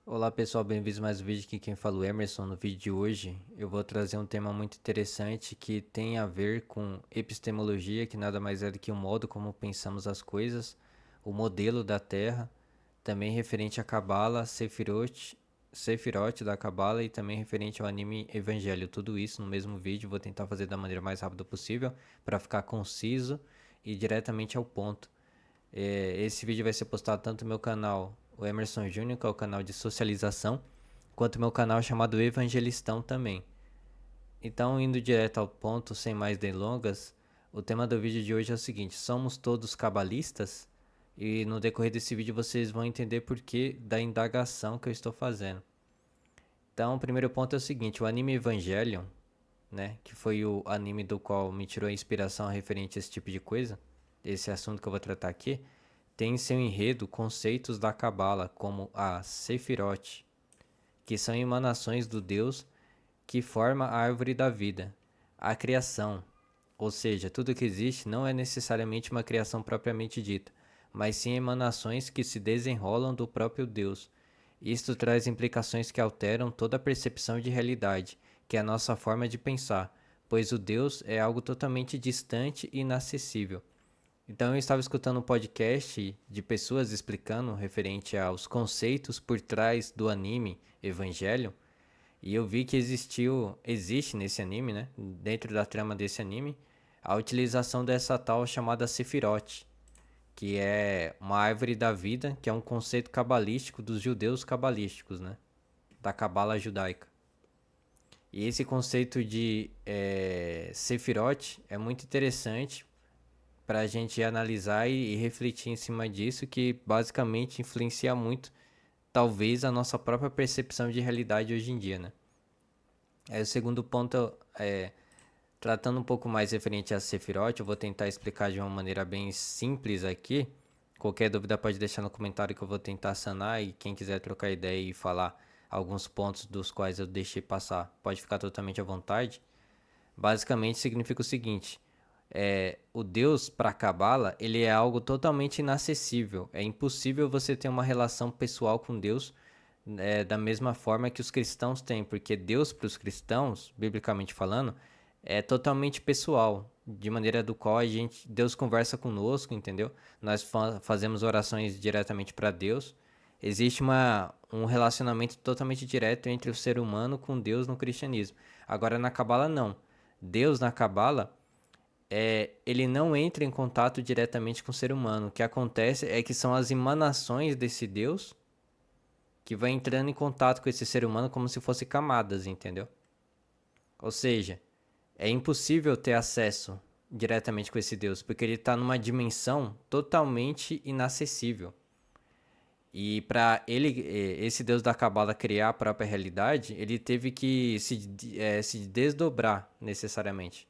Olá pessoal, bem-vindos a mais um vídeo. Aqui quem fala é o Emerson. No vídeo de hoje eu vou trazer um tema muito interessante que tem a ver com epistemologia, que nada mais é do que o modo como pensamos as coisas, o modelo da Terra, também referente a Cabala, Sefirot da Cabala e também referente ao anime Evangelho. Tudo isso no mesmo vídeo, vou tentar fazer da maneira mais rápida possível para ficar conciso e diretamente ao ponto. Esse vídeo vai ser postado tanto no meu canal, o Emerson Júnior, que é o canal de socialização, quanto no meu canal chamado Evangelistão também. Então, indo direto ao ponto, sem mais delongas, o tema do vídeo de hoje é o seguinte: somos todos cabalistas? E no decorrer desse vídeo vocês vão entender por que da indagação que eu estou fazendo. Então, o primeiro ponto é o seguinte: o anime Evangelion, né, que foi o anime do qual me tirou a inspiração referente a esse tipo de coisa, esse assunto que eu vou tratar aqui, tem em seu enredo conceitos da Cabala, como a Sefirot, que são emanações do Deus que forma a árvore da vida, a criação, ou seja, tudo que existe não é necessariamente uma criação propriamente dita, mas sim emanações que se desenrolam do próprio Deus. Isto traz implicações que alteram toda a percepção de realidade, que é a nossa forma de pensar, pois o Deus é algo totalmente distante e inacessível. Então eu estava escutando um podcast de pessoas explicando referente aos conceitos por trás do anime Evangelion, e eu vi que existe nesse anime, né, dentro da trama desse anime, a utilização dessa tal chamada Sephiroth, que é uma árvore da vida, que é um conceito cabalístico dos judeus cabalísticos, né, da cabala judaica. E esse conceito de Sephiroth é muito interessante para a gente analisar e refletir em cima disso, que basicamente influencia muito, talvez, a nossa própria percepção de realidade hoje em dia, né? Aí o segundo ponto é, tratando um pouco mais referente a Sephiroth, eu vou tentar explicar de uma maneira bem simples aqui. Qualquer dúvida pode deixar no comentário que eu vou tentar sanar, e quem quiser trocar ideia e falar alguns pontos dos quais eu deixei passar, pode ficar totalmente à vontade. Basicamente significa o seguinte: o Deus para a Cabala, ele é algo totalmente inacessível. É impossível você ter uma relação pessoal com Deus da mesma forma que os cristãos têm, porque Deus para os cristãos, biblicamente falando, é totalmente pessoal, de maneira do qual Deus conversa conosco, entendeu? Nós fazemos orações diretamente para Deus. Existe um relacionamento totalmente direto entre o ser humano com Deus no cristianismo. Agora na Cabala não. Deus na Cabala ele não entra em contato diretamente com o ser humano. O que acontece é que são as emanações desse Deus que vai entrando em contato com esse ser humano como se fosse camadas, entendeu? Ou seja, é impossível ter acesso diretamente com esse Deus, porque ele está numa dimensão totalmente inacessível. E para esse Deus da Cabala criar a própria realidade, ele teve que se desdobrar necessariamente.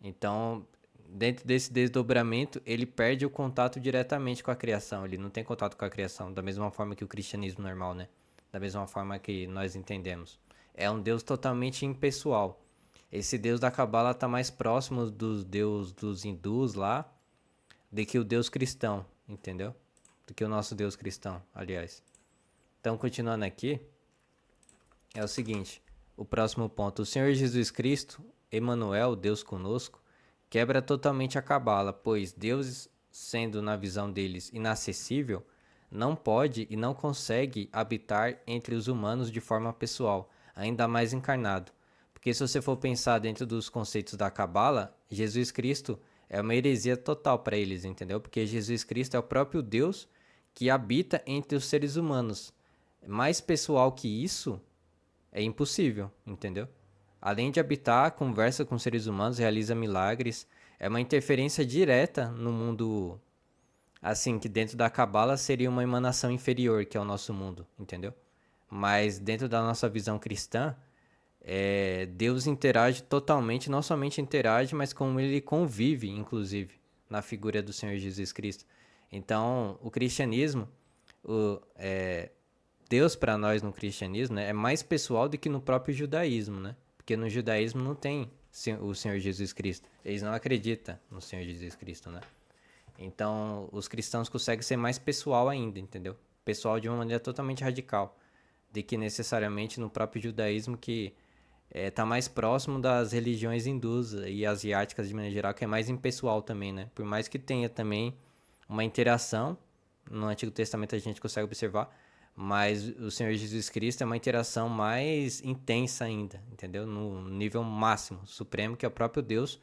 Então, dentro desse desdobramento, ele perde o contato diretamente com a criação. Ele não tem contato com a criação, da mesma forma que o cristianismo normal, né? Da mesma forma que nós entendemos. É um Deus totalmente impessoal. Esse Deus da Cabala está mais próximo dos Deus dos hindus lá do que o Deus cristão, entendeu? Do que o nosso Deus cristão, aliás. Então, continuando aqui, é o seguinte: o próximo ponto. O Senhor Jesus Cristo, Emmanuel, Deus conosco, quebra totalmente a cabala, pois Deus, sendo na visão deles inacessível, não pode e não consegue habitar entre os humanos de forma pessoal, ainda mais encarnado. Porque se você for pensar dentro dos conceitos da cabala, Jesus Cristo é uma heresia total para eles, entendeu? Porque Jesus Cristo é o próprio Deus que habita entre os seres humanos. Mais pessoal que isso é impossível, entendeu? Além de habitar, conversa com seres humanos, realiza milagres, é uma interferência direta no mundo, assim, que dentro da Cabala seria uma emanação inferior, que é o nosso mundo, entendeu? Mas dentro da nossa visão cristã, Deus interage totalmente, não somente interage, mas como ele convive, inclusive, na figura do Senhor Jesus Cristo. Então, o cristianismo, o, Deus para nós no cristianismo, né, é mais pessoal do que no próprio judaísmo, né? Porque no judaísmo não tem o Senhor Jesus Cristo. Eles não acreditam no Senhor Jesus Cristo, né? Então, os cristãos conseguem ser mais pessoal ainda, entendeu? Pessoal de uma maneira totalmente radical. de que necessariamente no próprio judaísmo, que tá mais próximo das religiões hindus e asiáticas de maneira geral, que é mais impessoal também, né? Por mais que tenha também uma interação, no Antigo Testamento a gente consegue observar, mas o Senhor Jesus Cristo é uma interação mais intensa ainda, entendeu? No nível máximo, supremo, que é o próprio Deus,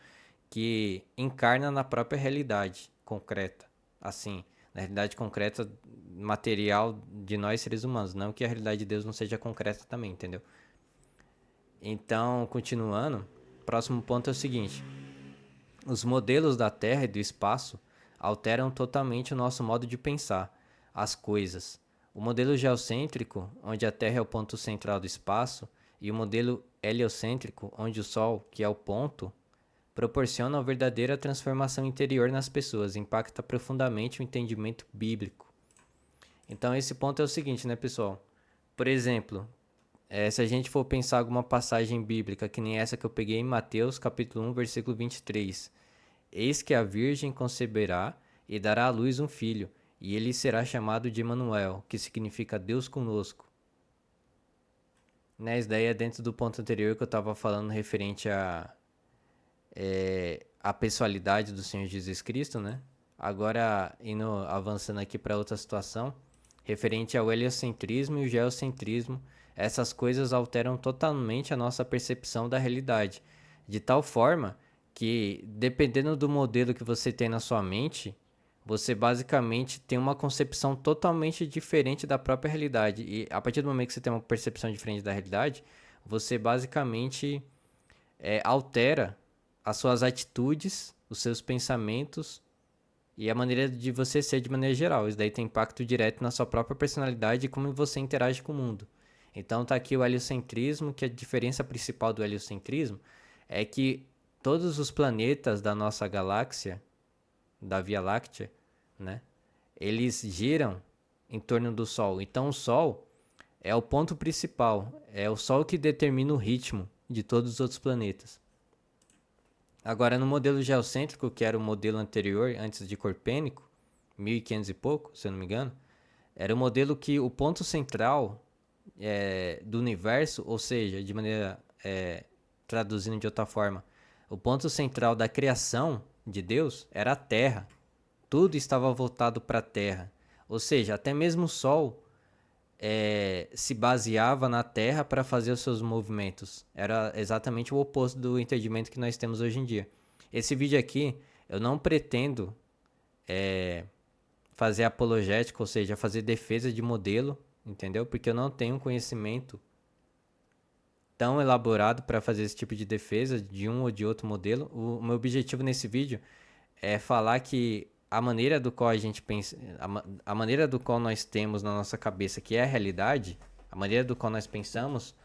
que encarna na própria realidade concreta, assim, na realidade concreta material de nós seres humanos, não que a realidade de Deus não seja concreta também, entendeu? Então, continuando, o próximo ponto é o seguinte: os modelos da Terra e do espaço alteram totalmente o nosso modo de pensar as coisas. O modelo geocêntrico, onde a Terra é o ponto central do espaço, e o modelo heliocêntrico, onde o Sol, que é o ponto, proporciona uma verdadeira transformação interior nas pessoas, impacta profundamente o entendimento bíblico. Então, esse ponto é o seguinte, né, pessoal? Por exemplo, se a gente for pensar alguma passagem bíblica, que nem essa que eu peguei em Mateus, capítulo 1, versículo 23. Eis que a virgem conceberá e dará à luz um filho, e ele será chamado de Emanuel, que significa Deus conosco. Né, isso daí é dentro do ponto anterior que eu estava falando referente a pessoalidade do Senhor Jesus Cristo, né? Agora, avançando aqui para outra situação, referente ao heliocentrismo e o geocentrismo, essas coisas alteram totalmente a nossa percepção da realidade, de tal forma que, dependendo do modelo que você tem na sua mente, você basicamente tem uma concepção totalmente diferente da própria realidade. E a partir do momento que você tem uma percepção diferente da realidade, você basicamente altera as suas atitudes, os seus pensamentos e a maneira de você ser de maneira geral. Isso daí tem impacto direto na sua própria personalidade e como você interage com o mundo. Então tá aqui o heliocentrismo, que a diferença principal do heliocentrismo é que todos os planetas da nossa galáxia, da Via Láctea, né, eles giram em torno do Sol. Então o Sol é o ponto principal, é o Sol que determina o ritmo de todos os outros planetas. Agora, no modelo geocêntrico, que era o modelo anterior, antes de Copérnico, 1500 e pouco, se eu não me engano, era o modelo que o ponto central do universo, ou seja, de maneira traduzindo de outra forma, o ponto central da criação de Deus era a Terra. Tudo estava voltado para a Terra. Ou seja, até mesmo o Sol se baseava na Terra para fazer os seus movimentos. Era exatamente o oposto do entendimento que nós temos hoje em dia. Esse vídeo aqui, eu não pretendo fazer apologética, ou seja, fazer defesa de modelo, entendeu? Porque eu não tenho conhecimento tão elaborado para fazer esse tipo de defesa de um ou de outro modelo. O meu objetivo nesse vídeo é falar que a maneira do qual a gente pensa, a maneira do qual nós temos na nossa cabeça que é a realidade, a maneira do qual nós pensamos,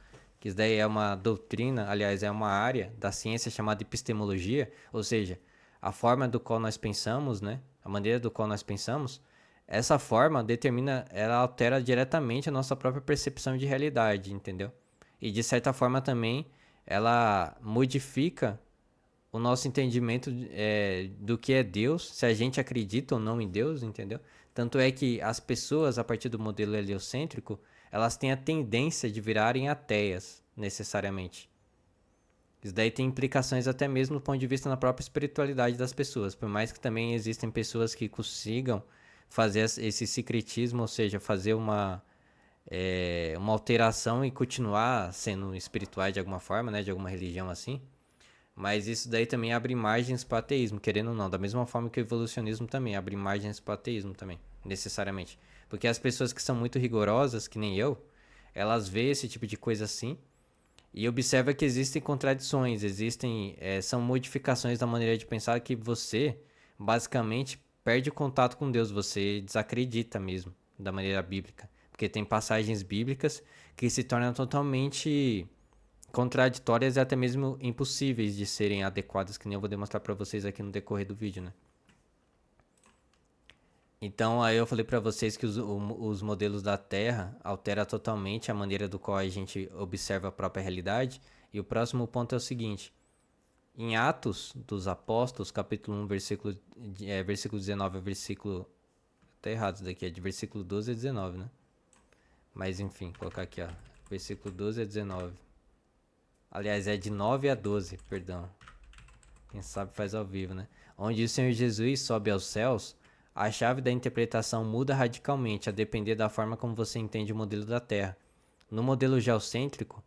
que isso daí é uma doutrina, aliás, é uma área da ciência chamada epistemologia, ou seja, a forma do qual nós pensamos, né? A maneira do qual nós pensamos, essa forma determina, ela altera diretamente a nossa própria percepção de realidade, entendeu? E de certa forma também ela modifica o nosso entendimento do que é Deus, se a gente acredita ou não em Deus, entendeu? Tanto é que as pessoas, a partir do modelo heliocêntrico, elas têm a tendência de virarem ateias, necessariamente. Isso daí tem implicações até mesmo do ponto de vista na própria espiritualidade das pessoas, por mais que também existem pessoas que consigam fazer esse secretismo, ou seja, fazer uma alteração e continuar sendo espirituais de alguma forma, né, de alguma religião assim. Mas isso daí também abre margens para o ateísmo, querendo ou não. Da mesma forma que o evolucionismo também abre margens para o ateísmo também, necessariamente. Porque as pessoas que são muito rigorosas, que nem eu, elas veem esse tipo de coisa assim e observam que existem contradições, são modificações da maneira de pensar que você, basicamente, perde o contato com Deus. Você desacredita mesmo da maneira bíblica. Porque tem passagens bíblicas que se tornam totalmente contraditórias e até mesmo impossíveis de serem adequadas, que nem eu vou demonstrar para vocês aqui no decorrer do vídeo, né? Então, aí eu falei para vocês que os modelos da Terra alteram totalmente a maneira do qual a gente observa a própria realidade. E o próximo ponto é o seguinte: em Atos dos Apóstolos, capítulo 1, versículo 19 a versículo... Tá errado isso daqui, é de versículo 12 a 19, né? Mas enfim, vou colocar aqui, ó. Versículo 12 a 19. Aliás, é de 9 a 12, perdão. Quem sabe faz ao vivo, né? Onde o Senhor Jesus sobe aos céus, a chave da interpretação muda radicalmente a depender da forma como você entende o modelo da Terra. No modelo geocêntrico,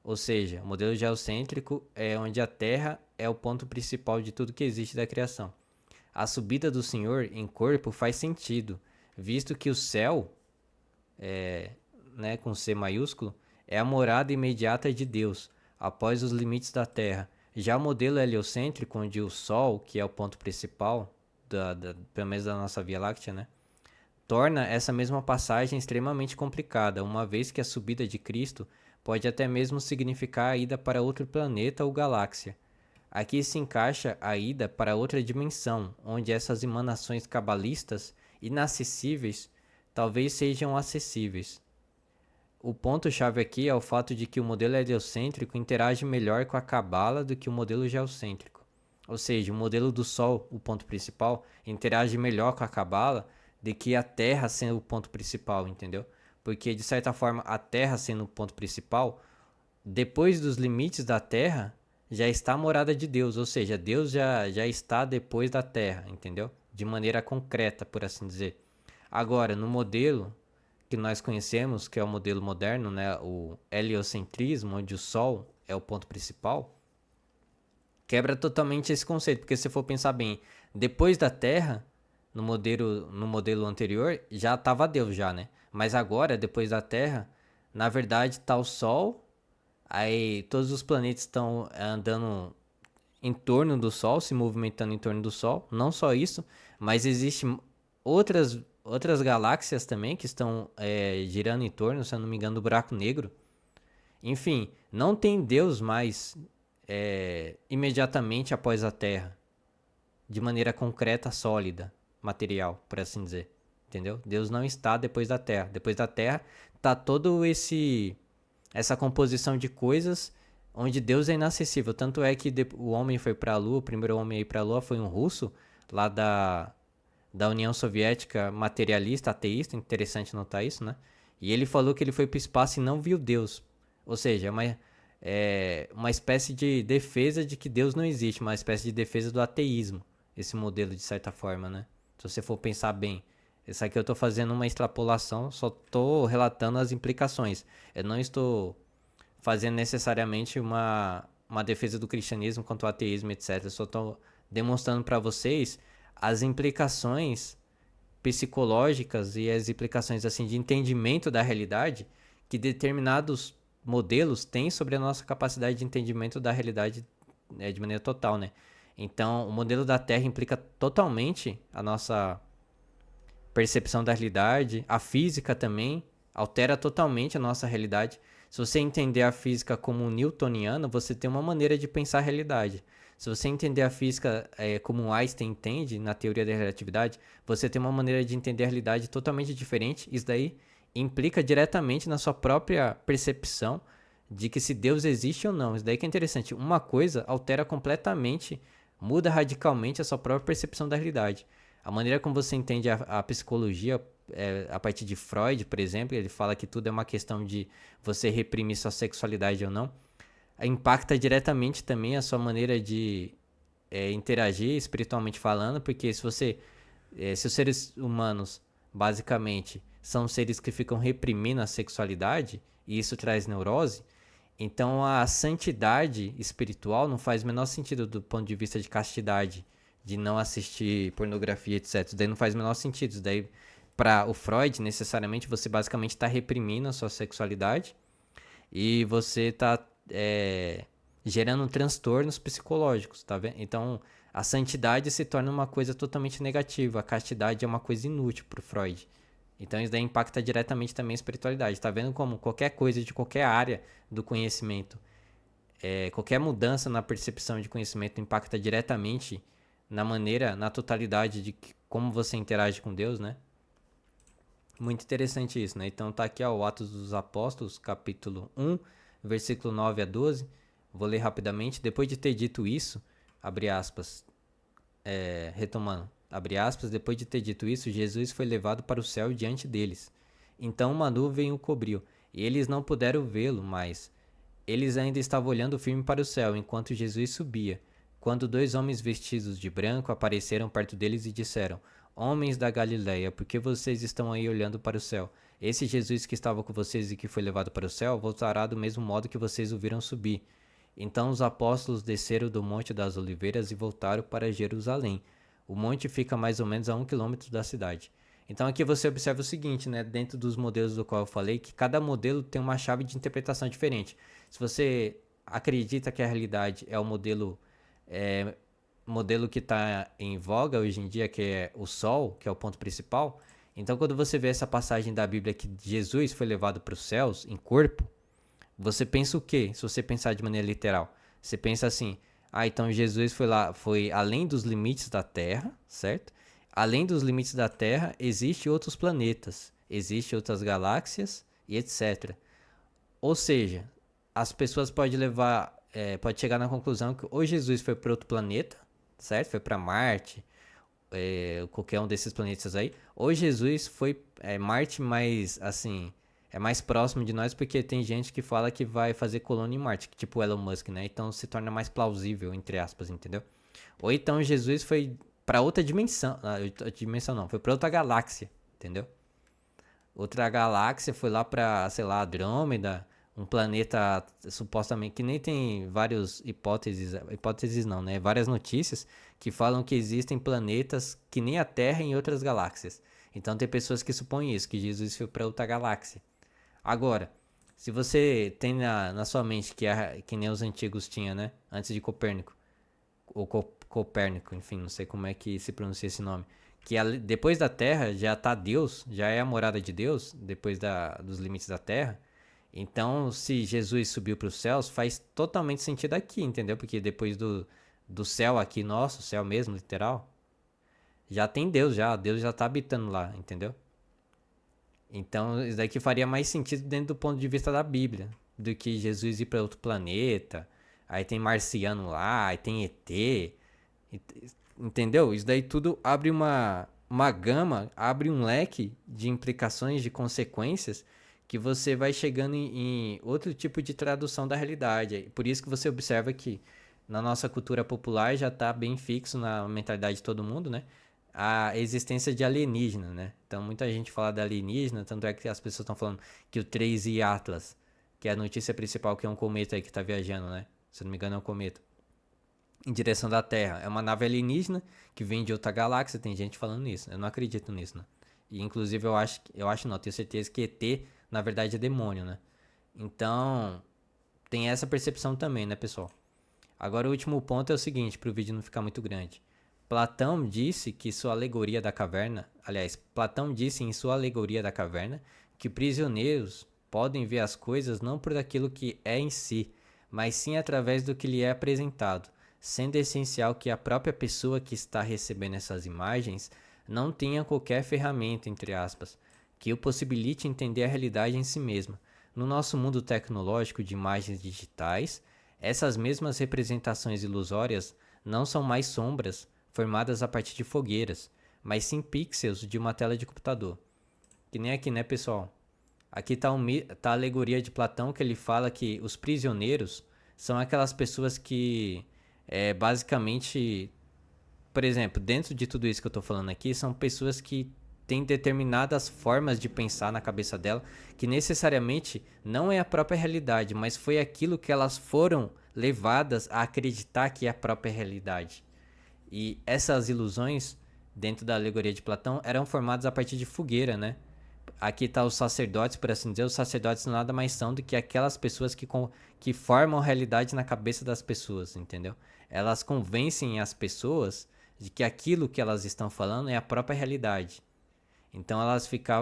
ou seja, o modelo geocêntrico é onde a Terra é o ponto principal de tudo que existe da criação. A subida do Senhor em corpo faz sentido, visto que o céu, né, com C maiúsculo, é a morada imediata de Deus, após os limites da Terra. Já o modelo heliocêntrico, onde o Sol, que é o ponto principal, pelo menos da nossa Via Láctea, né, torna essa mesma passagem extremamente complicada, uma vez que a subida de Cristo pode até mesmo significar a ida para outro planeta ou galáxia. Aqui se encaixa a ida para outra dimensão, onde essas emanações cabalistas inacessíveis talvez sejam acessíveis. O ponto-chave aqui é o fato de que o modelo heliocêntrico interage melhor com a cabala do que o modelo geocêntrico. Ou seja, o modelo do Sol, o ponto principal, interage melhor com a cabala do que a Terra sendo o ponto principal, entendeu? Porque, de certa forma, a Terra sendo o ponto principal, depois dos limites da Terra, já está a morada de Deus. Ou seja, Deus já está depois da Terra, entendeu? De maneira concreta, por assim dizer. Agora, no modelo que nós conhecemos, que é o modelo moderno, né, o heliocentrismo, onde o Sol é o ponto principal, quebra totalmente esse conceito, porque se for pensar bem, depois da Terra, no modelo anterior, já estava Deus já, né? Mas agora, depois da Terra, na verdade está o Sol, aí todos os planetas estão andando em torno do Sol, se movimentando em torno do Sol. Não só isso, mas existem outras galáxias também que estão girando em torno, se eu não me engano, do buraco negro. Enfim, não tem Deus mais imediatamente após a Terra, de maneira concreta, sólida, material, por assim dizer. Entendeu? Deus não está depois da Terra. Depois da Terra está todo essa composição de coisas onde Deus é inacessível. Tanto é que o homem foi para a Lua, o primeiro homem a ir para a Lua foi um russo, lá da União Soviética, materialista, ateísta. Interessante notar isso, né? E ele falou que ele foi para o espaço e não viu Deus. Ou seja, uma espécie de defesa de que Deus não existe, uma espécie de defesa do ateísmo, esse modelo, de certa forma, né? Se você for pensar bem. Isso aqui eu estou fazendo uma extrapolação, só estou relatando as implicações. Eu não estou fazendo necessariamente uma defesa do cristianismo contra o ateísmo, etc. Eu só estou demonstrando para vocês as implicações psicológicas e as implicações assim de entendimento da realidade que determinados modelos têm sobre a nossa capacidade de entendimento da realidade, de maneira total, né? Então, o modelo da Terra implica totalmente a nossa percepção da realidade, a física também altera totalmente a nossa realidade. Se você entender a física como newtoniana, você tem uma maneira de pensar a realidade. Se você entender a física como Einstein entende na teoria da relatividade, você tem uma maneira de entender a realidade totalmente diferente. Isso daí implica diretamente na sua própria percepção de que se Deus existe ou não. Isso daí que é interessante. Uma coisa altera completamente, muda radicalmente a sua própria percepção da realidade. A maneira como você entende a psicologia, a partir de Freud, por exemplo, ele fala que tudo é uma questão de você reprimir sua sexualidade ou não, impacta diretamente também a sua maneira de interagir espiritualmente falando, porque se os seres humanos, basicamente, são seres que ficam reprimindo a sexualidade, e isso traz neurose, então a santidade espiritual não faz o menor sentido do ponto de vista de castidade, de não assistir pornografia, etc. Isso daí não faz o menor sentido. Isso daí, para o Freud, necessariamente, você basicamente está reprimindo a sua sexualidade e você está gerando transtornos psicológicos, tá vendo? Então, a santidade se torna uma coisa totalmente negativa. A castidade é uma coisa inútil para o Freud. Então, isso daí impacta diretamente também a espiritualidade. Tá vendo como qualquer coisa de qualquer área do conhecimento, qualquer mudança na percepção de conhecimento impacta diretamente na maneira, na totalidade de como você interage com Deus, né? Muito interessante isso, né? Então tá aqui, ó, o Atos dos Apóstolos, capítulo 1, versículo 9 a 12. Vou ler rapidamente. Depois de ter dito isso, abre aspas, retomando, abre aspas, depois de ter dito isso, Jesus foi levado para o céu diante deles. Então uma nuvem o cobriu, e eles não puderam vê-lo mais. Eles ainda estavam olhando firme para o céu, enquanto Jesus subia, quando dois homens vestidos de branco apareceram perto deles e disseram: Homens da Galileia, por que vocês estão aí olhando para o céu? Esse Jesus que estava com vocês e que foi levado para o céu voltará do mesmo modo que vocês o viram subir. Então os apóstolos desceram do Monte das Oliveiras e voltaram para Jerusalém. O monte fica mais ou menos a 1 quilômetro da cidade. Então aqui você observa o seguinte, né? Dentro dos modelos do qual eu falei, que cada modelo tem uma chave de interpretação diferente. Se você acredita que a realidade é o é, modelo que está em voga hoje em dia, que é o Sol, que é o ponto principal, então quando você vê essa passagem da Bíblia que Jesus foi levado para os céus em corpo, você pensa o quê? Se você pensar de maneira literal, você pensa assim: ah, então Jesus foi lá, foi além dos limites da Terra, certo? Além dos limites da Terra, existem outros planetas, existem outras galáxias e etc. Ou seja, as pessoas podem levar, pode chegar na conclusão que ou Jesus foi para outro planeta, certo? Foi para Marte, qualquer um desses planetas aí, ou Jesus foi Marte, mais assim, é mais próximo de nós, porque tem gente que fala que vai fazer colônia em Marte, tipo Elon Musk, né? Então se torna mais plausível, entre aspas, entendeu? Ou então Jesus foi para outra dimensão, dimensão não, foi para outra galáxia, entendeu? Outra galáxia foi lá para, sei lá, Andrômeda, um planeta supostamente que nem tem várias hipóteses não, né? Várias notícias que falam que existem planetas que nem a Terra em outras galáxias. Então tem pessoas que supõem isso, que Jesus foi para outra galáxia. Agora, se você tem na sua mente que nem os antigos tinham, né? Antes de Copérnico, ou Copérnico, enfim, não sei como é que se pronuncia esse nome, que depois da Terra já está Deus, já é a morada de Deus, depois dos limites da Terra. Então, se Jesus subiu para os céus, faz totalmente sentido aqui, entendeu? Porque depois do céu aqui nosso, céu mesmo, literal, já tem Deus já está habitando lá, entendeu? Então, isso daqui faria mais sentido dentro do ponto de vista da Bíblia, do que Jesus ir para outro planeta, aí tem marciano lá, aí tem ET, entendeu? Isso daí tudo abre uma gama, abre um leque de implicações, de consequências, que você vai chegando em outro tipo de tradução da realidade. Por isso que você observa que na nossa cultura popular já está bem fixo na mentalidade de todo mundo, né? A existência de alienígena, né? Então muita gente fala da alienígena, tanto é que as pessoas estão falando que o 3I Atlas, que é a notícia principal, que é um cometa aí que está viajando, né? Se não me engano é um cometa em direção da Terra. É uma nave alienígena que vem de outra galáxia. Tem gente falando isso. Eu não acredito nisso, né? E inclusive eu acho não, tenho certeza que ET na verdade é demônio, né? Então, tem essa percepção também, né, pessoal? Agora o último ponto é o seguinte, para o vídeo não ficar muito grande. Platão disse que sua alegoria da caverna, aliás, Platão disse em sua alegoria da caverna que prisioneiros podem ver as coisas não por aquilo que é em si, mas sim através do que lhe é apresentado, sendo essencial que a própria pessoa que está recebendo essas imagens não tenha qualquer ferramenta, entre aspas, que o possibilite entender a realidade em si mesma. No nosso mundo tecnológico de imagens digitais, essas mesmas representações ilusórias não são mais sombras formadas a partir de fogueiras, mas sim pixels de uma tela de computador. Que nem aqui, né, pessoal? Aqui está a alegoria de Platão, que ele fala que os prisioneiros são aquelas pessoas que, basicamente, por exemplo, dentro de tudo isso que eu estou falando aqui, são pessoas que têm determinadas formas de pensar na cabeça dela, que necessariamente não é a própria realidade, mas foi aquilo que elas foram levadas a acreditar que é a própria realidade. E essas ilusões, dentro da alegoria de Platão, eram formadas a partir de fogueira, né? Aqui está os sacerdotes, por assim dizer. Os sacerdotes nada mais são do que aquelas pessoas que formam a realidade na cabeça das pessoas, entendeu? Elas convencem as pessoas de que aquilo que elas estão falando é a própria realidade. Então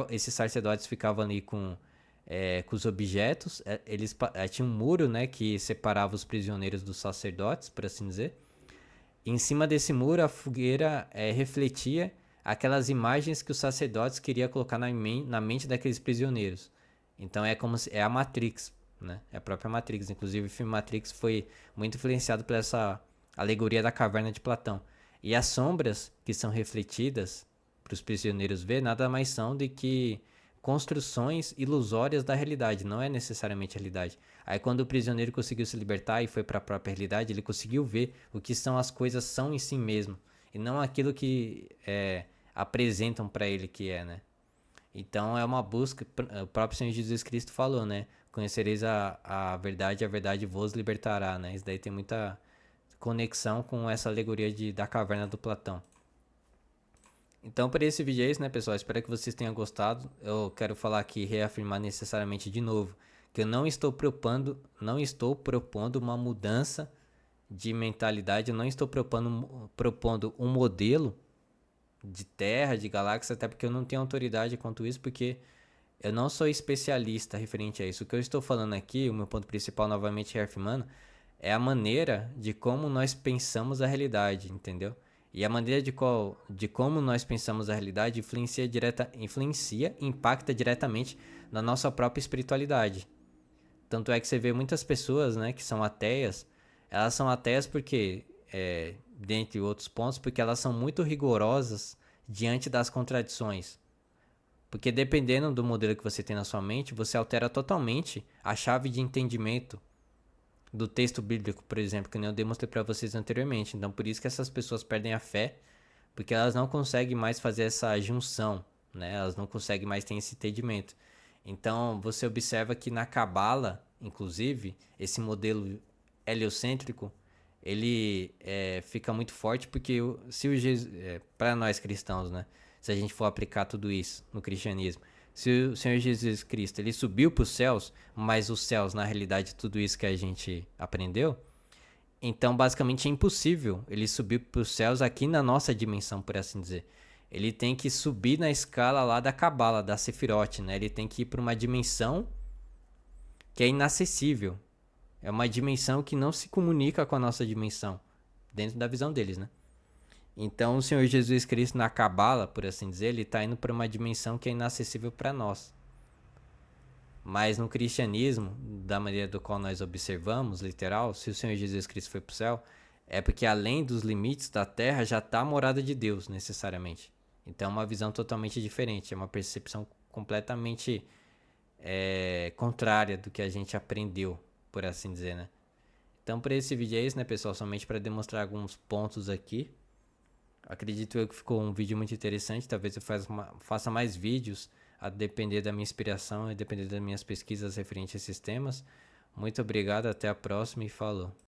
esses sacerdotes ficavam ali com os objetos. Eles tinha um muro, né, que separava os prisioneiros dos sacerdotes, por assim dizer. Em cima desse muro, a fogueira refletia aquelas imagens que os sacerdotes queriam colocar na mente daqueles prisioneiros. Então é como se, é a Matrix, né? É a própria Matrix. Inclusive o filme Matrix foi muito influenciado por essa alegoria da caverna de Platão. E as sombras que são refletidas para os prisioneiros ver nada mais são do que construções ilusórias da realidade, não é necessariamente a realidade. Aí quando o prisioneiro conseguiu se libertar e foi para a própria realidade, ele conseguiu ver o que são as coisas são em si mesmo, e não aquilo que apresentam para ele que é, né? Então é uma busca, o próprio Senhor Jesus Cristo falou, né? Conhecereis a verdade vos libertará, né? Isso daí tem muita conexão com essa alegoria da caverna do Platão. Então, para esse vídeo é isso, né, pessoal? Espero que vocês tenham gostado. Eu quero falar aqui, reafirmar necessariamente de novo, que eu não estou propondo uma mudança de mentalidade, eu não estou propondo um modelo de Terra, de galáxia, até porque eu não tenho autoridade quanto isso, porque eu não sou especialista referente a isso. O que eu estou falando aqui, o meu ponto principal, novamente reafirmando, é a maneira de como nós pensamos a realidade, entendeu? E a maneira de como nós pensamos a realidade impacta diretamente na nossa própria espiritualidade. Tanto é que você vê muitas pessoas, né, que são ateias, elas são ateias porque, dentre outros pontos, porque elas são muito rigorosas diante das contradições. Porque dependendo do modelo que você tem na sua mente, você altera totalmente a chave de entendimento do texto bíblico, por exemplo, que nem eu demonstrei para vocês anteriormente. Então, por isso que essas pessoas perdem a fé, porque elas não conseguem mais fazer essa junção, né? Elas não conseguem mais ter esse entendimento. Então, você observa que na Cabala, inclusive, esse modelo heliocêntrico, ele fica muito forte porque se o para nós cristãos, né? Se a gente for aplicar tudo isso no cristianismo, se o Senhor Jesus Cristo ele subiu para os céus, mas os céus na realidade tudo isso que a gente aprendeu, então basicamente é impossível ele subir para os céus aqui na nossa dimensão, por assim dizer. Ele tem que subir na escala lá da Cabala, da Sefirot, né? Ele tem que ir para uma dimensão que é inacessível. É uma dimensão que não se comunica com a nossa dimensão, dentro da visão deles, né? Então o Senhor Jesus Cristo na Cabala, por assim dizer, ele está indo para uma dimensão que é inacessível para nós. Mas no cristianismo, da maneira do qual nós observamos, literal, se o Senhor Jesus Cristo foi para o céu, é porque além dos limites da terra já está a morada de Deus, necessariamente. Então é uma visão totalmente diferente, é uma percepção completamente contrária do que a gente aprendeu, por assim dizer, né? Então, para esse vídeo é isso, né, pessoal? Somente para demonstrar alguns pontos aqui. Acredito eu que ficou um vídeo muito interessante. Talvez eu faça mais vídeos a depender da minha inspiração e depender das minhas pesquisas referentes a esses temas. Muito obrigado, até a próxima e falou.